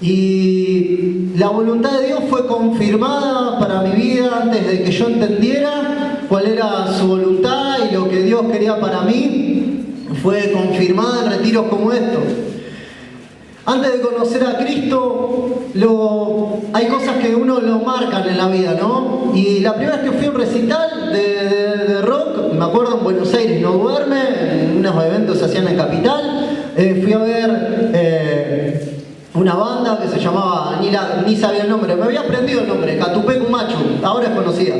Y la voluntad de Dios fue confirmada para mi vida antes de que yo entendiera cuál era su voluntad y lo que Dios quería para mí. Fue confirmada en retiros como estos. Antes de conocer a Cristo, hay cosas que uno lo marcan en la vida, ¿no? Y la primera vez que fui a un recital de rock, me acuerdo en Buenos Aires, No Duerme, en unos eventos se hacían en Capital, fui a ver una banda que se llamaba, ni sabía el nombre, me había aprendido el nombre, Catupecu Machu, ahora es conocida.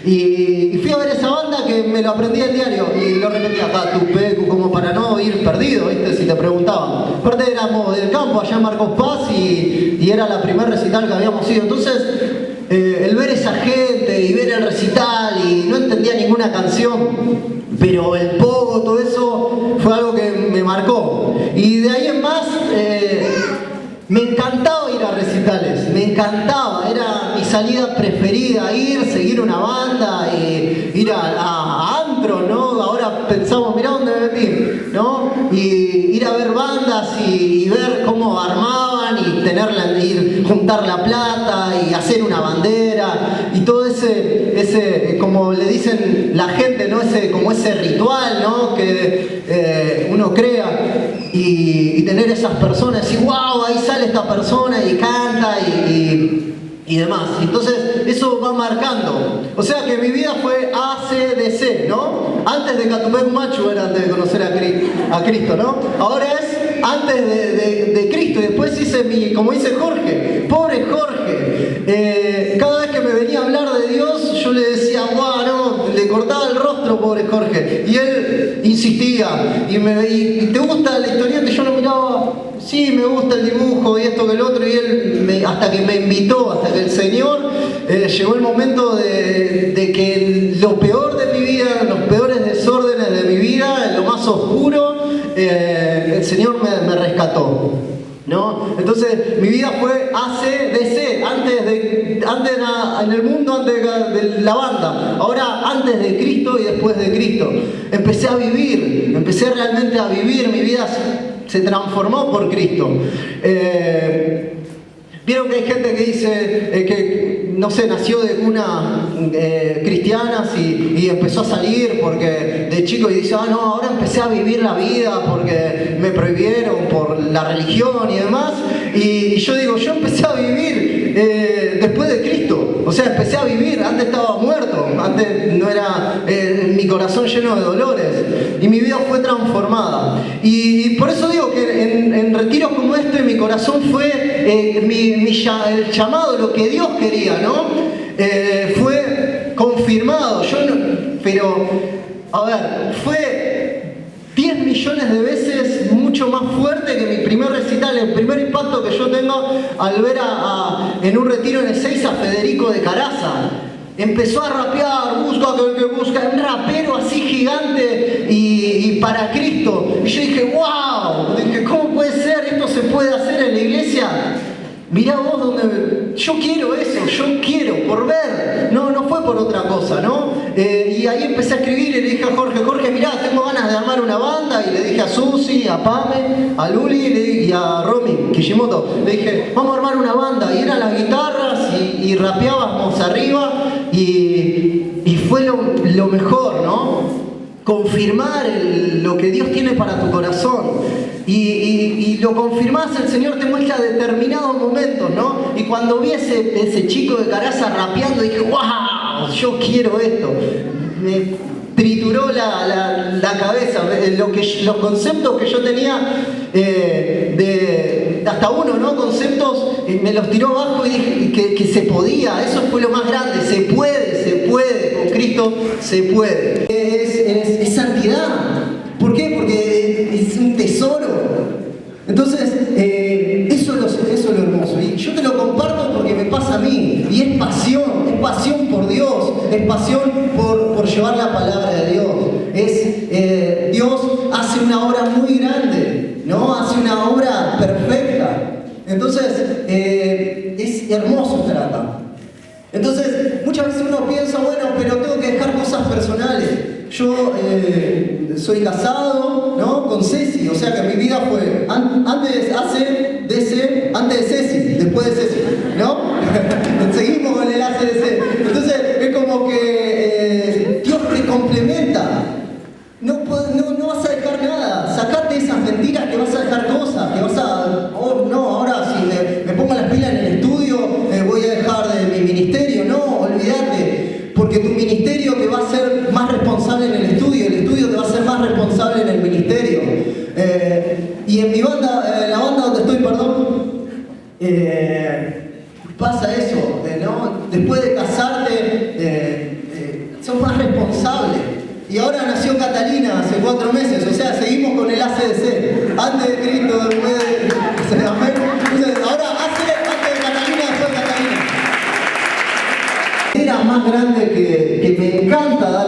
Y fui a ver esa banda que me lo aprendí al diario y lo repetía Catupecu, como para no ir perdido, ¿viste? Si te preguntaban. Aparte éramos del campo, allá en Marcos Paz, y era la primer recital que habíamos ido. Entonces, el ver esa gente y ver el recital y no entendía ninguna canción, pero el pogo, todo eso fue algo que me marcó. Y de ahí en más, me encantaba ir a recitales, me encantaba, era mi salida preferida, seguir una banda, ir a antro, ¿no? Ahora pensamos, mirá dónde me metí, ¿no? Y ir a ver bandas y ver cómo armaban y juntar la plata y hacer una bandera y todo ese como le dicen la gente, ¿no? Como ese ritual, ¿no? Que uno crea y tener esas personas y wow, ahí sale esta persona y canta y demás. Entonces eso va marcando. O sea que mi vida fue ACDC, ¿no? Antes de Catupecu Machu era antes de conocer a Cristo, ¿no? Ahora es antes de Cristo y después hice como dice Jorge, pobre Jorge. Cada vez que me venía a hablar de Dios yo le decía, wow, no, le cortaba el rostro, pobre Jorge. Y él insistía, y ¿te gusta la historieta? Y yo lo miraba, sí, me gusta el dibujo y esto que el otro, y él hasta que me invitó, hasta que el Señor llegó el momento de que lo peor de mi vida, los peores desórdenes de mi vida, en lo más oscuro, el Señor me rescató, ¿no? Entonces mi vida fue ACDC, antes en el mundo, antes de la banda, ahora antes de Cristo y después de Cristo. Empecé realmente a vivir, mi vida se transformó por Cristo. Vieron que hay gente que dice que, no sé, nació de cuna cristianas y empezó a salir porque de chico y dice, no, ahora empecé a vivir la vida porque me prohibieron por la religión y demás. Y yo digo, yo empecé a vivir después de Cristo. O sea, empecé a vivir, antes estaba muerto, antes no era mi corazón lleno de dolores. Y mi vida fue transformada. Y por eso digo que en retiros como este mi corazón fue el llamado, lo que Dios quería, ¿no? Fue confirmado. Pero, a ver, fue 10 millones de veces mucho más fuerte que mi primer recital, el primer impacto que yo tengo al ver en un retiro en Ezeiza a Federico de Caraza. Empezó a rapear, busca aquel que busca, un rapero así gigante y para Cristo. Y yo dije, wow, ¿cómo puede ser? ¿Esto se puede hacer en la iglesia? Mirá vos donde... Yo quiero eso, yo quiero, por ver. No fue por otra cosa, ¿no? Y ahí empecé a escribir y le dije a Jorge, mirá, tengo ganas de armar una banda. Y le dije a Susi, a Pame, a Luli y a Romy Kishimoto. Le dije, vamos a armar una banda. Y eran las guitarras y rapeábamos arriba. Y fue lo mejor, ¿no? Confirmar lo que Dios tiene para tu corazón. Y lo confirmás, el Señor te muestra determinados momentos, ¿no? Y cuando vi ese chico de Caraza rapeando, dije, ¡wow! Yo quiero esto. Me trituró la cabeza. Los conceptos que yo tenía hasta uno, ¿no? Conceptos, me los tiró abajo y dije que se podía. Eso fue lo más grande. Se puede. Con Cristo se puede. Es santidad. ¿Por qué? Porque es un tesoro. Entonces, eso es lo hermoso. Y yo te lo comparto porque me pasa a mí. Y es pasión por Dios, es pasión por llevar la palabra de Dios. Dios hace una obra muy grande, ¿no? Hace una obra perfecta. Entonces, es hermoso estar acá. Entonces, muchas veces uno piensa, bueno, pero tengo que dejar cosas personales. Yo soy casado, ¿no? Con Ceci, o sea que mi vida fue antes antes de Ceci, después de Ceci, ¿no? Seguimos con el ACDC. Entonces es como que Dios te complementa. No vas a dejar nada. Sacate esas mentiras que vas a dejar cosas, que vas a... Oh, no, ahora si me pongo las pilas en el estudio, voy a dejar de mi ministerio. No, olvídate. Porque tu ministerio te va a hacer más responsable en el estudio te va a hacer más responsable en el ministerio. Y en mi banda, en la banda donde estoy, pasa eso, ¿no? Después de casarte, sos más responsable. Y ahora nació Catalina hace 4 meses, o sea, seguimos con el ACDC. Antes de Cristo, después de... Entonces, ahora antes de Catalina, después de Catalina. Era más grande que me encanta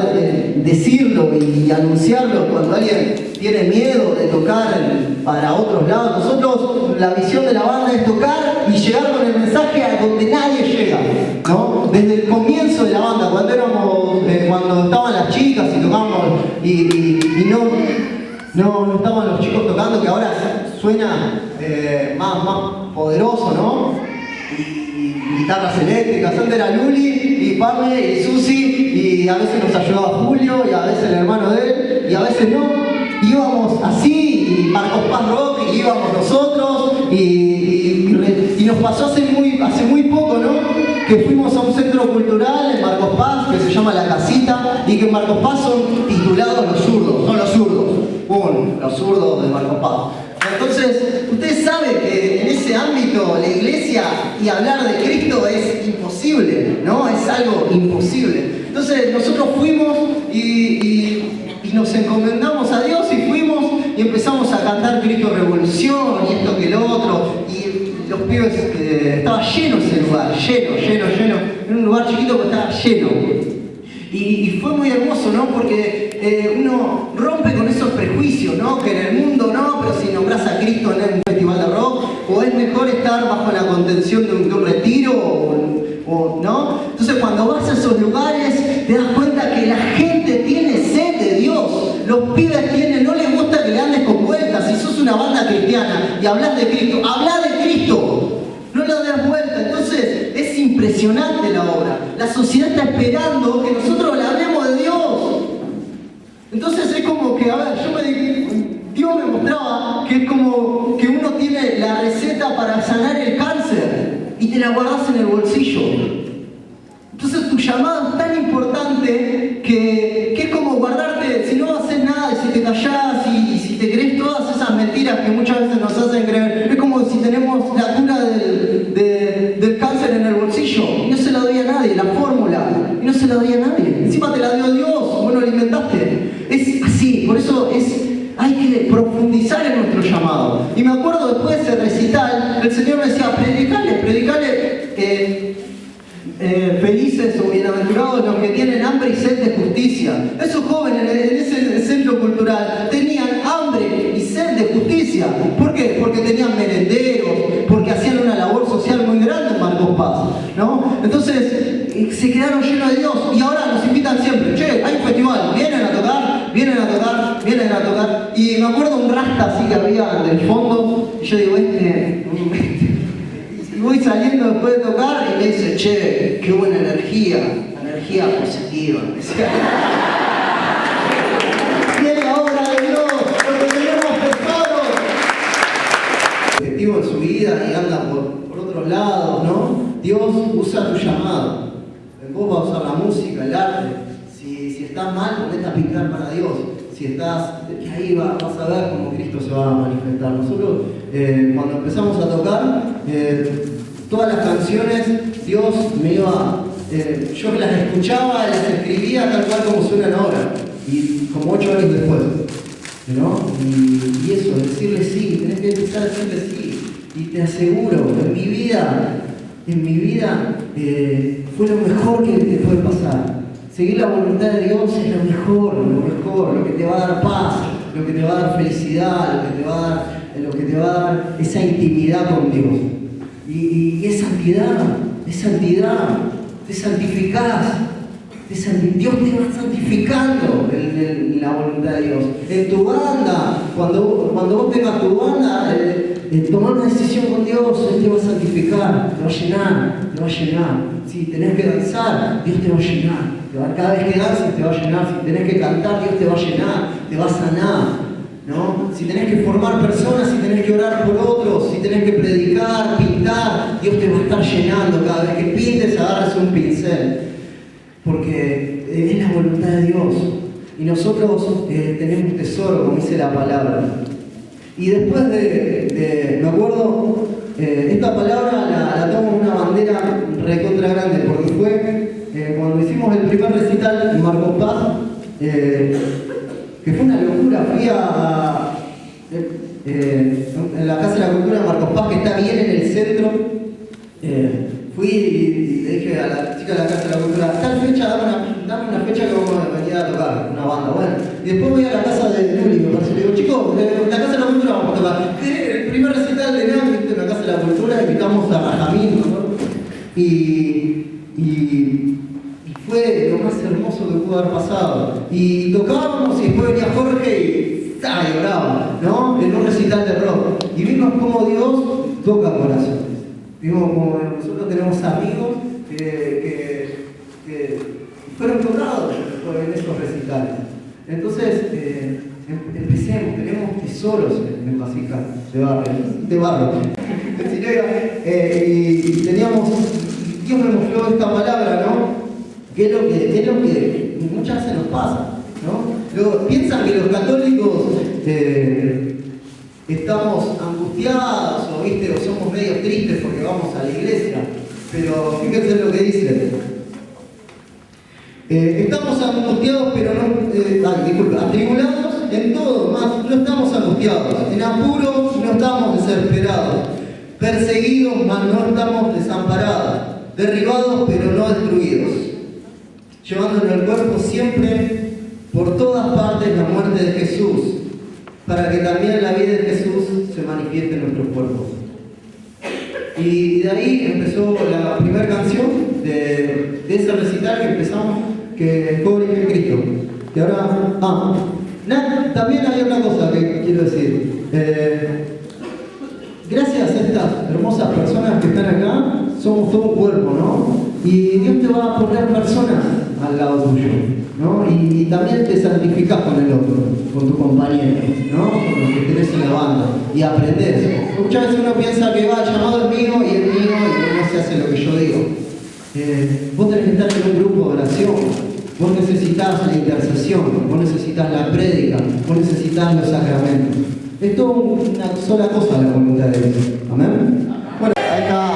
decirlo y anunciarlo cuando alguien tiene miedo de tocar para otros lados. Nosotros, la visión de la banda es tocar y llegar con el mensaje a donde nadie llega, ¿no? Desde el comienzo de la banda, cuando estaban las chicas y tocábamos y no estaban los chicos tocando, que ahora suena más poderoso, ¿no? Y guitarras eléctricas. Antes era Luli y Pame y Susi, y a veces nos ayudaba Julio y a veces el hermano de él y a veces no. Íbamos así, y Marcos Paz Rock, y íbamos nosotros, y nos pasó hace muy poco, ¿no? Que fuimos a un centro cultural en Marcos Paz que se llama La Casita, y que en Marcos Paz son titulados los zurdos, son los zurdos, los zurdos de Marcos Paz. Entonces, ustedes saben que en ese ámbito la iglesia y hablar de Cristo es imposible, ¿no? Es algo imposible. Entonces, nosotros fuimos y nos encomendamos a Dios y fuimos y empezamos a cantar Cristo Revolución y esto que lo otro. Y los pibes, estaba lleno ese lugar, lleno. Era un lugar chiquito pero estaba lleno. Y fue muy hermoso, ¿no? Porque uno rompe con esos prejuicios, ¿no? Que en el mundo no, pero si nombras a Cristo en un festival de rock, o es mejor estar bajo la contención de un retiro, ¿no? Entonces cuando vas a esos lugares te das cuenta que la gente tiene sed de Dios. Los pibes no les gusta que le andes con vueltas. Si sos una banda cristiana y hablas de Cristo, habla de Cristo. No le das vuelta. Entonces es impresionante la obra. La sociedad está esperando que nosotros le hablemos de Dios. Entonces es como que, a ver, Dios me mostraba que es como que uno tiene la receta para sanar el cáncer y te la guardas en el bolsillo. Entonces tu llamado es tan importante que es como guardarte, si no haces nada y si te callás y si te crees todas esas mentiras que muchas veces nos hacen creer, es como si tenemos la cura del cáncer en el bolsillo y no se la doy a nadie, la fórmula, y no se la doy a nadie. Encima te la dio Dios, vos no la inventaste. Es así, por eso hay que profundizar en nuestro llamado. Y me acuerdo después de ese recital, el Señor me decía, predicale, felices o bienaventurados los que tienen hambre y sed de justicia. Esos jóvenes en ese centro cultural tenían hambre y sed de justicia. ¿Por qué? Porque tenían merenderos, porque hacían una labor social muy grande en Marcos Paz, ¿no? Entonces se quedaron llenos de Dios y ahora nos invitan siempre. Che, hay un festival, vienen a tocar. Y me acuerdo un rasta así que había del fondo y yo digo, y voy saliendo después de tocar y me dice, che, qué buena energía positiva. Tiene la obra de Dios, lo que tenemos pensado. Objetivo en su vida y anda por otros lados, ¿no? Dios usa tu llamado. Vos vas a usar la música, el arte. Si estás mal, ponete a pintar para Dios. Si estás, ahí vas a ver cómo Cristo se va a manifestar. Nosotros, cuando empezamos a tocar, todas las canciones, Dios me iba, yo las escuchaba, las escribía tal cual como suenan ahora, y como 8 años después, ¿no? Y eso, decirle sí, tenés que empezar a decirle sí. Y te aseguro, en mi vida fue lo mejor que te puede pasar. Seguir la voluntad de Dios es lo mejor, lo que te va a dar paz, lo que te va a dar felicidad, lo que te va a dar esa intimidad con Dios. Y es santidad, te santificás, Dios te va santificando en la voluntad de Dios. En tu banda, cuando vos tengas tu banda, tomar una decisión con Dios, Él te va a santificar, te va a llenar, te va a llenar. Si tenés que danzar, Dios te va a llenar. Cada vez que dances te va a llenar. Si tenés que cantar, Dios te va a llenar, te va a sanar. ¿No? Si tenés que formar personas, si tenés que orar por otros, si tenés que predicar, pintar, Dios te va a estar llenando. Cada vez que pintes, agarras un pincel. Porque es la voluntad de Dios. Y nosotros tenemos un tesoro, como dice la palabra. Y después me acuerdo, esta palabra la tomo una bandera recontra grande, porque fue cuando hicimos el primer recital en Marcos Paz, que fue una locura. Fui en la Casa de la Cultura de Marcos Paz, que está bien en el centro. Fui y le dije a la chica de la Casa de la Cultura, tal fecha, dame una fecha que vamos a venir a tocar, una banda. Bueno, y después voy a la casa de Luli, me parece. Le digo, chicos, en la Casa de la Cultura vamos a tocar. El primer recital de NAM, en la Casa de la Cultura, invitamos a Rajamín, ¿no? Y fue lo más hermoso que pudo haber pasado. Y tocábamos y después venía Jorge y lloraba, ¿no? En un recital de rock. Y vimos cómo Dios toca corazones. Vimos como nosotros tenemos amigos que fueron tocados en estos recitales. Entonces, empecemos, tenemos tesoros en Vasija de barro. Y teníamos, Dios me mostró esta palabra, ¿no? Que es lo que muchas veces nos pasa, ¿no? Luego, piensan que los católicos estamos angustiados o somos medio tristes porque vamos a la iglesia, pero fíjense lo que dice. Estamos angustiados, pero no, atribulados en todo, más no estamos angustiados, en apuros no estamos desesperados, perseguidos, mas no estamos desamparados, derribados, pero no destruidos, llevando en el cuerpo siempre por todas partes la muerte de Jesús, para que también la vida de Jesús se manifieste en nuestros cuerpos. Y de ahí empezó la primera canción de ese recital que empezamos, que fue Origen Cristo. Y ahora, también hay otra cosa que quiero decir. Gracias a estas hermosas personas que están acá, somos todo un cuerpo, ¿no? Y Dios te va a poner personas al lado tuyo, ¿no? Y también te santificás con el otro, con tu compañero, ¿no? Con los que tenés en la banda. Y aprendés. Muchas veces uno piensa que va, el llamado es mío y no se hace lo que yo digo. Vos tenés que estar en un grupo de oración. Vos necesitas la intercesión, vos necesitas la prédica, vos necesitas los sacramentos. Es todo una sola cosa la voluntad de Dios. ¿Amén? Bueno, ahí está.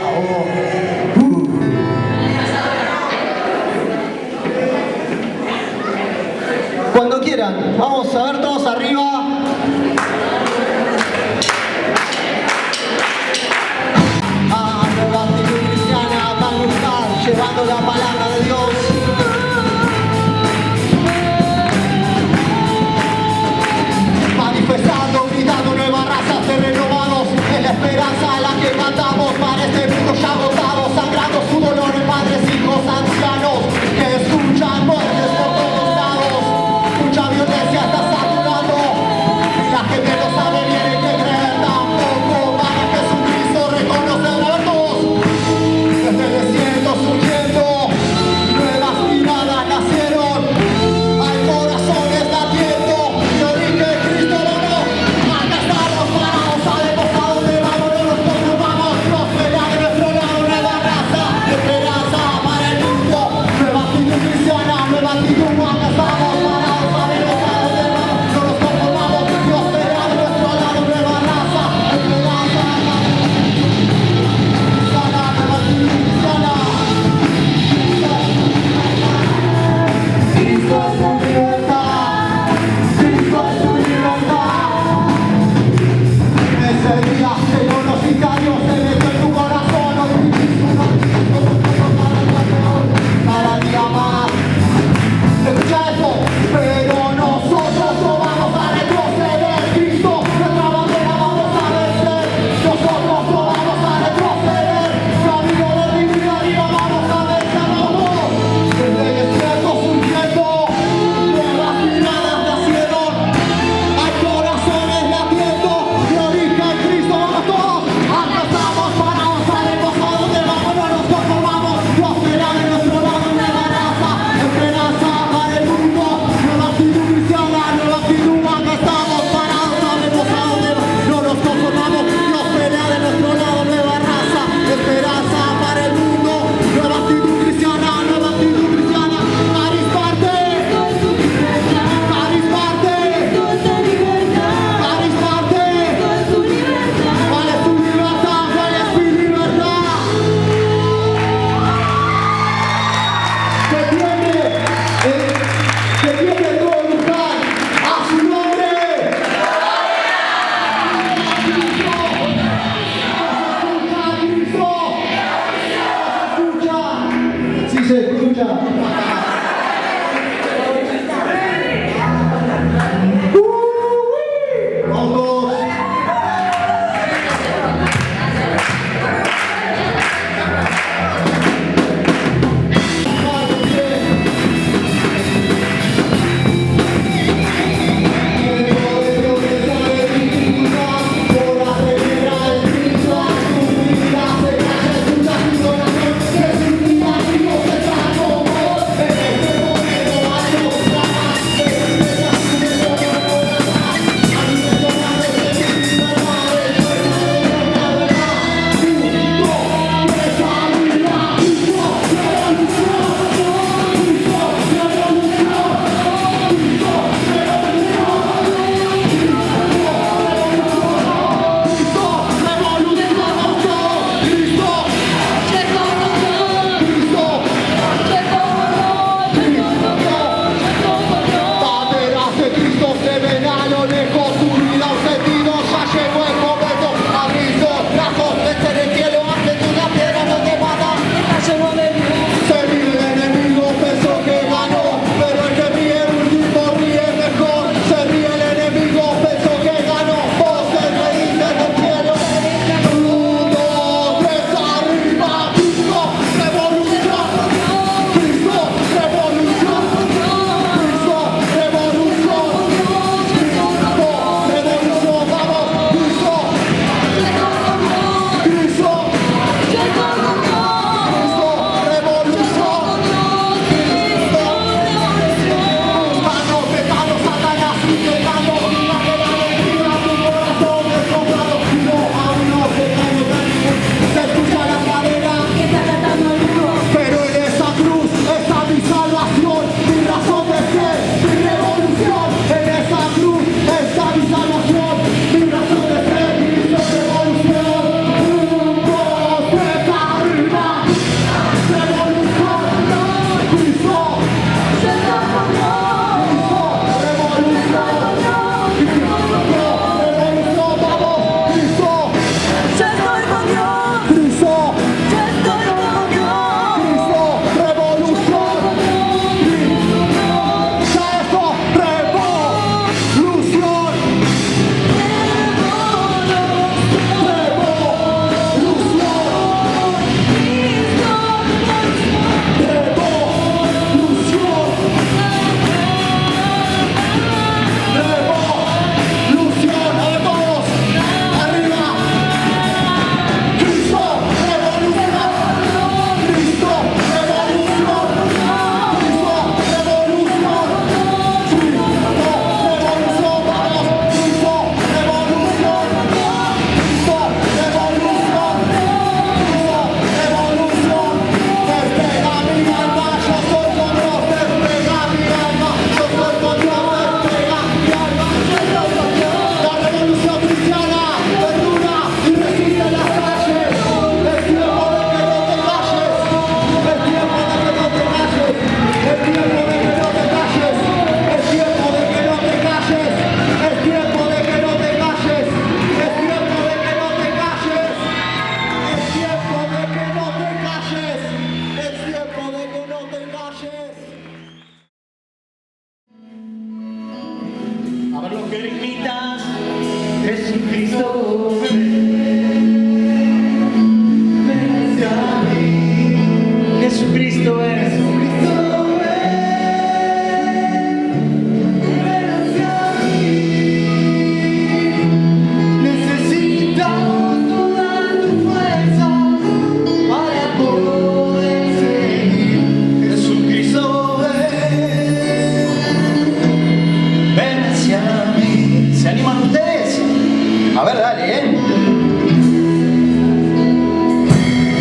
Cuando quieran, vamos a ver todos arriba. Nueva actitud cristiana, van a estar llevando la palabra de Dios. Manifestando, gritando nuevas razas de renovados, es la esperanza a la que cantamos para este mundo.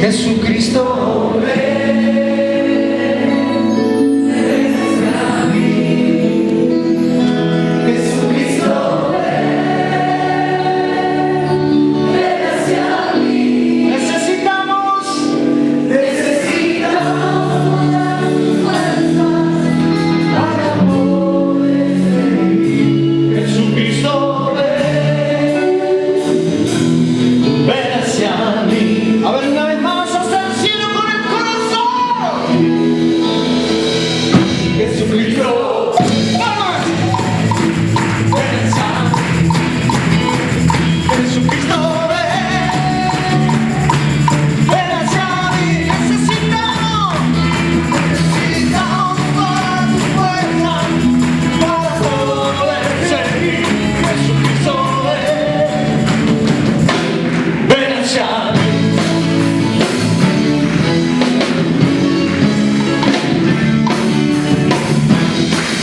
Jesucristo,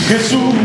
Jesús.